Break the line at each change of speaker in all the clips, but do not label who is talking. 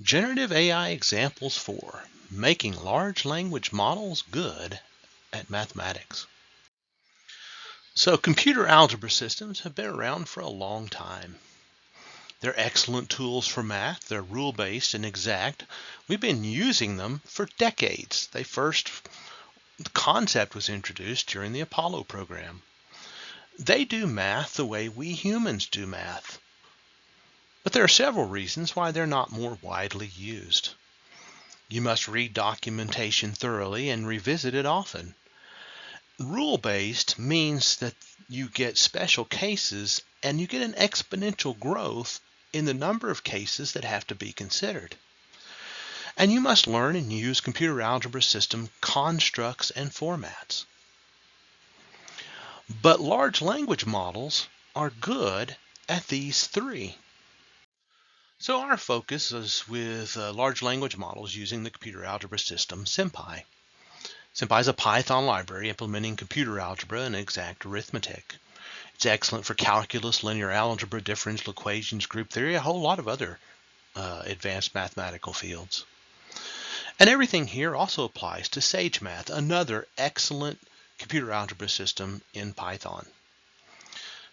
Generative AI Examples 4, Making Large Language Models Good at Mathematics. So computer algebra systems have been around for a long time. They're excellent tools for math. They're rule-based and exact. We've been using them for decades. The concept was introduced during the Apollo program. They do math the way we humans do math. But there are several reasons why they're not more widely used. You must read documentation thoroughly and revisit it often. Rule-based means that you get special cases and you get an exponential growth in the number of cases that have to be considered. And you must learn and use computer algebra system constructs and formats. But large language models are good at these three. So our focus is with large language models using the computer algebra system SymPy. SymPy is a Python library implementing computer algebra and exact arithmetic. It's excellent for calculus, linear algebra, differential equations, group theory, a whole lot of other advanced mathematical fields. And everything here also applies to SageMath, another excellent computer algebra system in Python.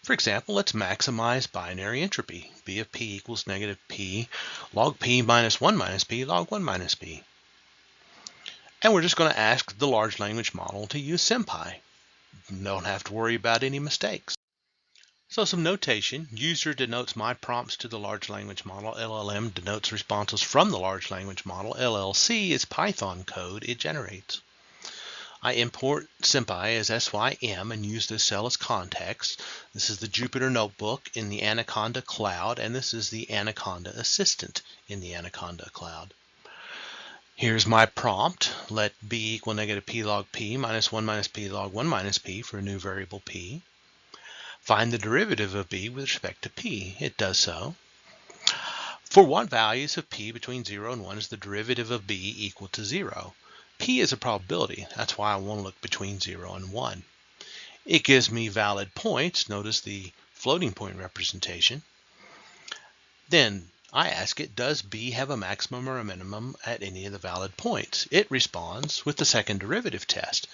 For example, let's maximize binary entropy. B of p equals negative p log p minus 1 minus p log 1 minus p. And we're just going to ask the large language model to use SymPy. Don't have to worry about any mistakes. So some notation. User denotes my prompts to the large language model. LLM denotes responses from the large language model. LLC is Python code it generates. I import SymPy as SYM and use this cell as context. This is the Jupyter Notebook in the Anaconda Cloud, and this is the Anaconda Assistant in the Anaconda Cloud. Here's my prompt. Let b equal negative p log p minus 1 minus p log 1 minus p for a new variable p. Find the derivative of b with respect to p. It does so. For what values of p between 0 and 1 is the derivative of b equal to 0? P is a probability. That's why I want to look between 0 and 1. It gives me valid points. Notice the floating point representation. Then I ask it, does B have a maximum or a minimum at any of the valid points? It responds with the second derivative test,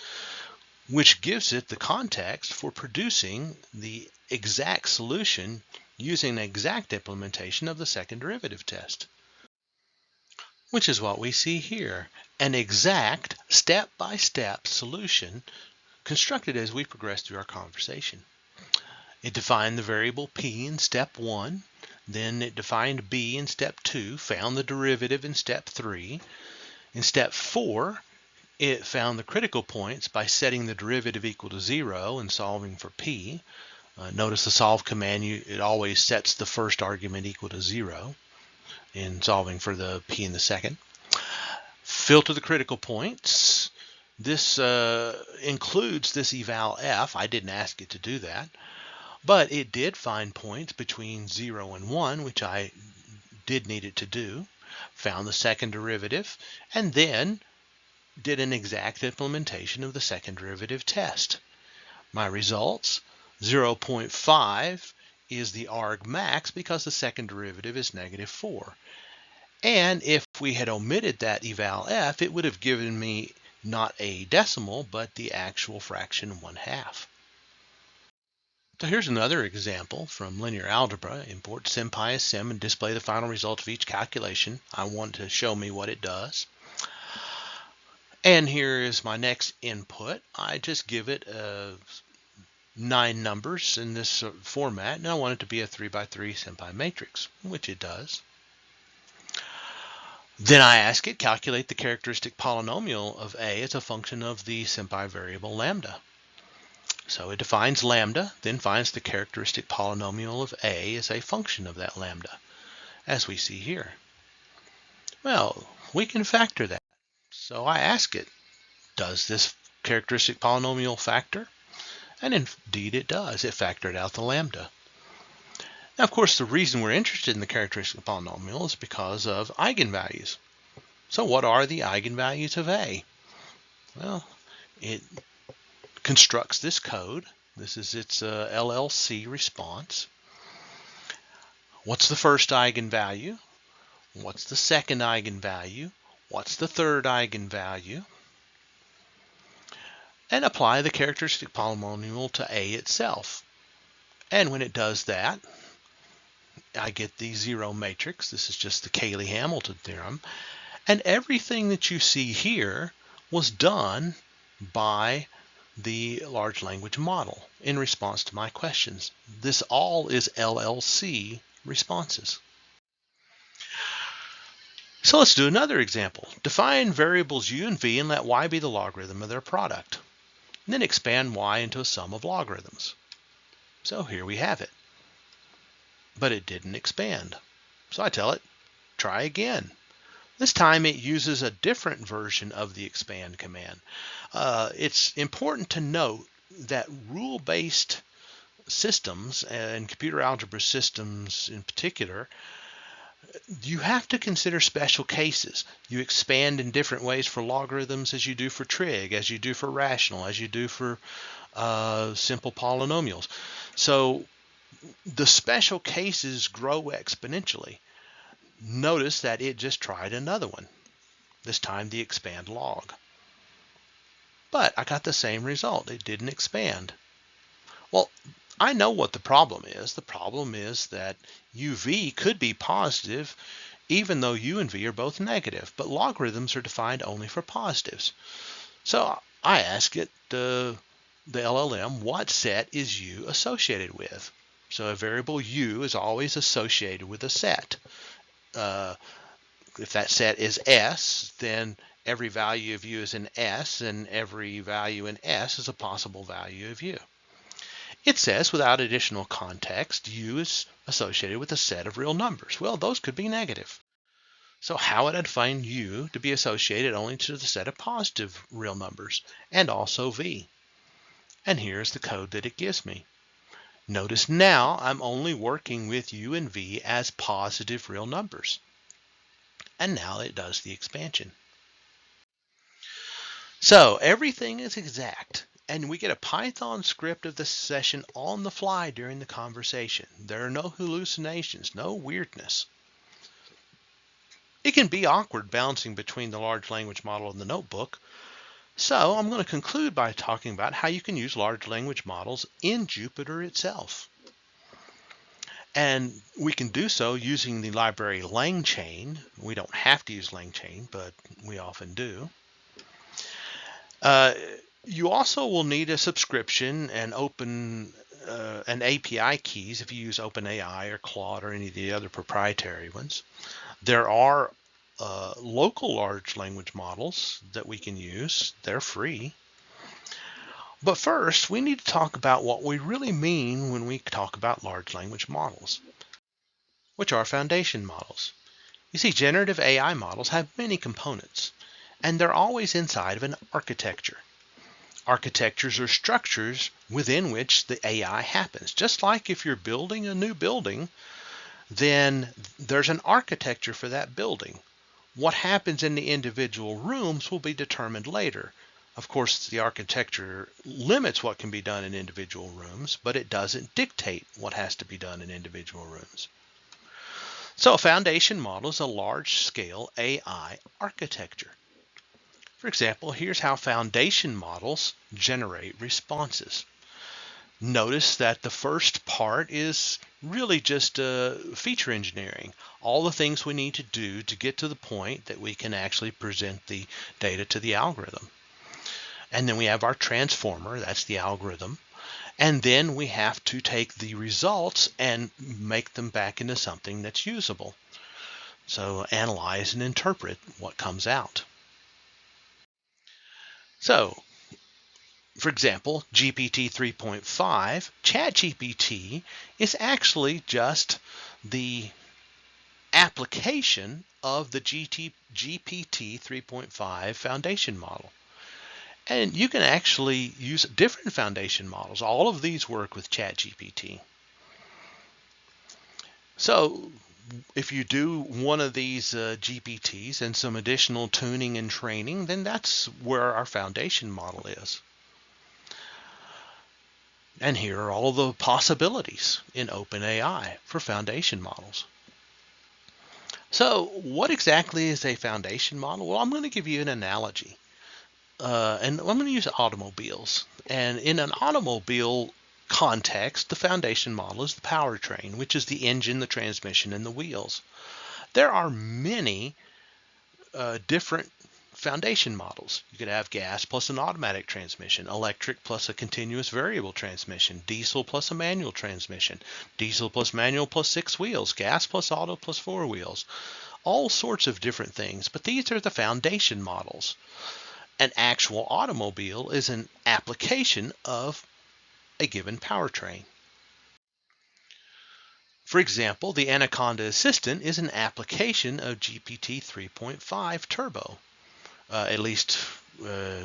which gives it the context for producing the exact solution using an exact implementation of the second derivative test, which is what we see here, an exact step-by-step solution constructed as we progress through our conversation. It defined the variable p in step 1, then it defined b in step 2, found the derivative in step 3. In step 4, it found the critical points by setting the derivative equal to 0 and solving for p. Notice the solve command, it always sets the first argument equal to 0 in solving for the p in the second. Filter the critical points. This includes this eval f. I didn't ask it to do that, but it did find points between 0 and 1, which I did need it to do. Found the second derivative, and then did an exact implementation of the second derivative test. My results, 0.5 is the argmax because the second derivative is negative 4. And if we had omitted that eval f, it would have given me not a decimal, but the actual fraction 1/2. So here's another example from linear algebra. Import SymPy as sim and display the final result of each calculation. I want to show me what it does. And here is my next input. I just give it 9 numbers in this format, and I want it to be a 3x3 SymPy matrix, which it does. Then I ask it, calculate the characteristic polynomial of a as a function of the SymPy variable lambda. So it defines lambda, then finds the characteristic polynomial of a as a function of that lambda, as we see here. Well, we can factor that. So I ask it, does this characteristic polynomial factor? And indeed it does. It factored out the lambda. Now, of course, the reason we're interested in the characteristic polynomial is because of eigenvalues. So what are the eigenvalues of a? Well, it constructs this code. This is its LLC response. What's the first eigenvalue? What's the second eigenvalue? What's the third eigenvalue? And apply the characteristic polynomial to A itself. And when it does that, I get the zero matrix. This is just the Cayley-Hamilton theorem. And everything that you see here was done by the large language model in response to my questions. This all is LLC responses. So let's do another example. Define variables u and v and let y be the logarithm of their product. And then expand y into a sum of logarithms. So here we have it. But it didn't expand. So I tell it, try again. This time it uses a different version of the expand command. It's important to note that rule-based systems, and computer algebra systems in particular, you have to consider special cases. You expand in different ways for logarithms as you do for trig, as you do for rational, as you do for simple polynomials. So the special cases grow exponentially. Notice that it just tried another one, this time the expand log. But I got the same result. It didn't expand. Well, I know what the problem is. The problem is that uv could be positive even though u and v are both negative, but logarithms are defined only for positives. So I ask it, the LLM, what set is u associated with? So a variable u is always associated with a set. If that set is S, then every value of u is in S, and every value in S is a possible value of u. It says, without additional context, u is associated with a set of real numbers. Well, those could be negative. So how would I define u to be associated only to the set of positive real numbers, and also v? And here's the code that it gives me. Notice now I'm only working with u and v as positive real numbers. And now it does the expansion. So everything is exact, and we get a Python script of the session on the fly during the conversation. There are no hallucinations, no weirdness. It can be awkward bouncing between the large language model and the notebook. So I'm going to conclude by talking about how you can use large language models in Jupyter itself. And we can do so using the library LangChain. We don't have to use LangChain, but we often do. You also will need a subscription and open and API keys if you use OpenAI or Claude or any of the other proprietary ones. There are local large language models that we can use. They're free. But first, we need to talk about what we really mean when we talk about large language models, which are foundation models. You see, generative AI models have many components, and they're always inside of an architecture. Architectures are structures within which the AI happens. Just like if you're building a new building, then there's an architecture for that building. What happens in the individual rooms will be determined later. Of course, the architecture limits what can be done in individual rooms, but it doesn't dictate what has to be done in individual rooms. So a foundation model is a large-scale AI architecture. For example, here's how foundation models generate responses. Notice that the first part is really just feature engineering, all the things we need to do to get to the point that we can actually present the data to the algorithm. And then we have our transformer, that's the algorithm. And then we have to take the results and make them back into something that's usable. So analyze and interpret what comes out. So, for example, GPT 3.5, ChatGPT is actually just the application of the GPT 3.5 foundation model. And you can actually use different foundation models. All of these work with ChatGPT. So if you do one of these GPTs and some additional tuning and training, then that's where our foundation model is. And here are all the possibilities in OpenAI for foundation models. So what exactly is a foundation model? Well, I'm going to give you an analogy. And I'm going to use automobiles. And in an automobile context, the foundation model is the powertrain, which is the engine, the transmission, and the wheels. There are many different foundation models. You could have gas plus an automatic transmission, electric plus a continuous variable transmission, diesel plus a manual transmission, diesel plus manual plus 6 wheels, gas plus auto plus 4 wheels, all sorts of different things. But these are the foundation models. An actual automobile is an application of a given powertrain. For example, the Anaconda Assistant is an application of GPT 3.5 Turbo. At least uh,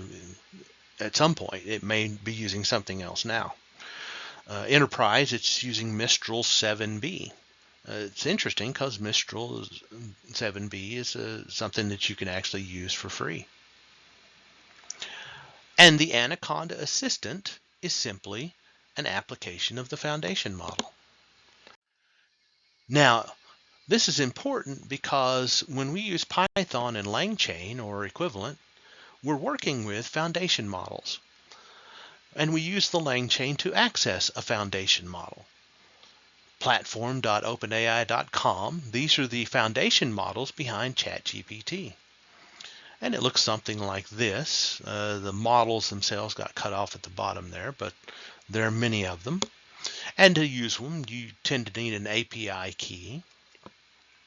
at some point. It may be using something else now. Enterprise, it's using Mistral 7B. It's interesting because Mistral 7B is something that you can actually use for free. And the Anaconda Assistant is simply an application of the foundation model. Now, this is important because when we use Python and LangChain or equivalent, we're working with foundation models. And we use the LangChain to access a foundation model. Platform.openai.com, these are the foundation models behind ChatGPT. And it looks something like this. The models themselves got cut off at the bottom there, but there are many of them. And to use them, you tend to need an API key.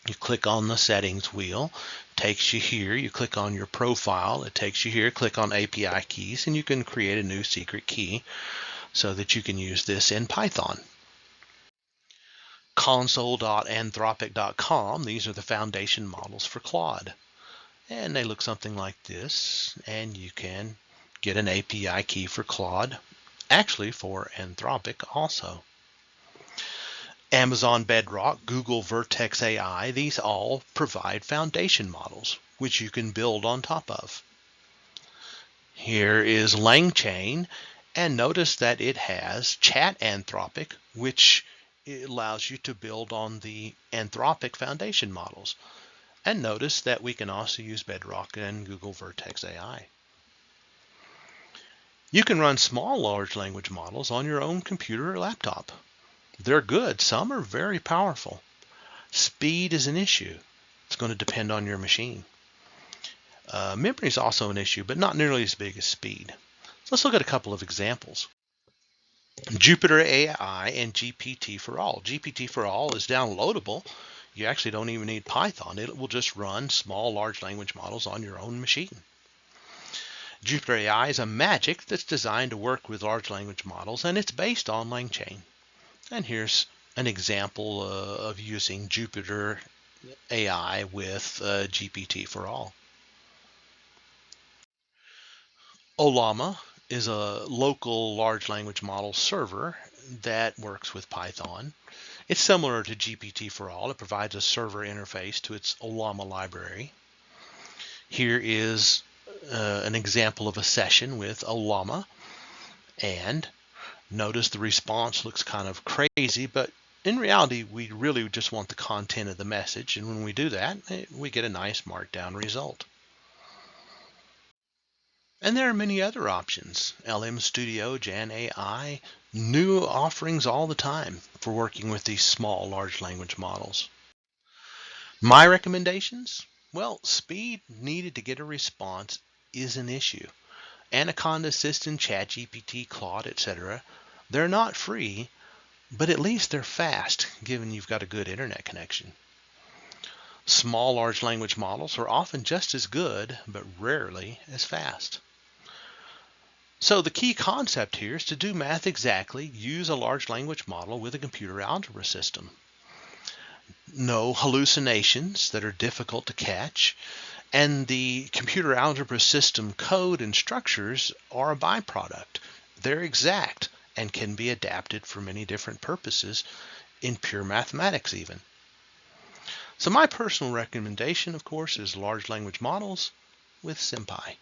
You click on the settings wheel, takes you here. You click on your profile, it takes you here. Click on API keys, and you can create a new secret key so that you can use this in Python. Console.anthropic.com, these are the foundation models for Claude. And they look something like this, and you can get an API key for Claude, actually for Anthropic also. Amazon Bedrock, Google Vertex AI, these all provide foundation models, which you can build on top of. Here is LangChain, and notice that it has Chat Anthropic, which allows you to build on the Anthropic foundation models. And notice that we can also use Bedrock and Google Vertex AI. You can run small large language models on your own computer or laptop. They're good. Some are very powerful. Speed is an issue. It's going to depend on your machine. Memory is also an issue, but not nearly as big as speed. So let's look at a couple of examples. Jupyter AI and GPT for All. GPT for All is downloadable. You actually don't even need Python. It will just run small large language models on your own machine. Jupyter AI is a magic that's designed to work with large language models, and it's based on LangChain. And here's an example of using Jupyter AI with GPT for All. Ollama is a local large language model server that works with Python. It's similar to GPT for All. It provides a server interface to its Ollama library. Here is an example of a session with Ollama, and notice the response looks kind of crazy, but in reality, we really just want the content of the message, and when we do that, we get a nice markdown result. And there are many other options. LM Studio, Jan AI, new offerings all the time for working with these small large language models. My recommendations? Well, speed needed to get a response is an issue. Anaconda Assistant, ChatGPT, Claude, etc. They're not free, but at least they're fast, given you've got a good internet connection. Small large language models are often just as good, but rarely as fast. So the key concept here is to do math exactly, use a large language model with a computer algebra system. No hallucinations that are difficult to catch, and the computer algebra system code and structures are a byproduct. They're exact and can be adapted for many different purposes in pure mathematics even. So my personal recommendation, of course, is large language models with SymPy.